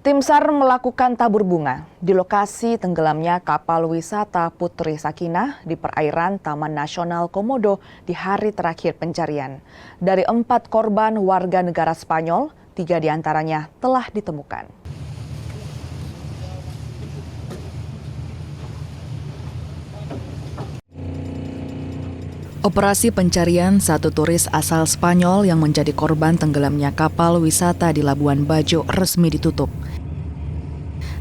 Tim SAR melakukan tabur bunga di lokasi tenggelamnya kapal wisata Putri Sakinah di perairan Taman Nasional Komodo di hari terakhir pencarian. Dari 4 korban warga negara Spanyol, 3 diantaranya telah ditemukan. Operasi pencarian satu turis asal Spanyol yang menjadi korban tenggelamnya kapal wisata di Labuan Bajo resmi ditutup.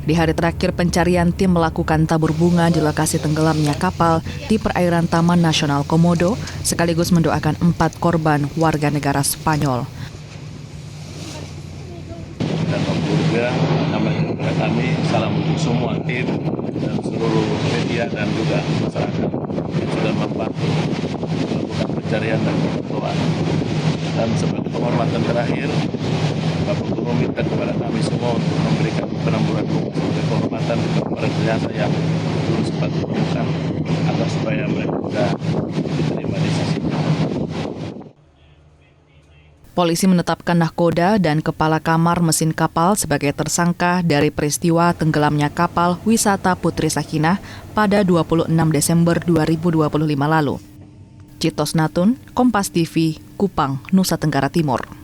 Di hari terakhir pencarian, tim melakukan tabur bunga di lokasi tenggelamnya kapal di perairan Taman Nasional Komodo, sekaligus mendoakan 4 korban warga negara Spanyol. Dan keluarga, kepada kami, salam untuk semua tim dan seluruh media dan juga masyarakat yang sudah membantu melakukan pencarian dan bantuan. Dan sebagai penghormatan terakhir, Bapak Guru minta kepada kami semua untuk memberikan penamburan bunga sebagai penghormatan kepada jenazah yang dulu sempat ditemukan agar supaya mereka juga diterima di sisi. Polisi menetapkan nahkoda dan kepala kamar mesin kapal sebagai tersangka dari peristiwa tenggelamnya kapal wisata Putri Sakinah pada 26 Desember 2025 lalu. Citos Natun, Kompas TV, Kupang, Nusa Tenggara Timur.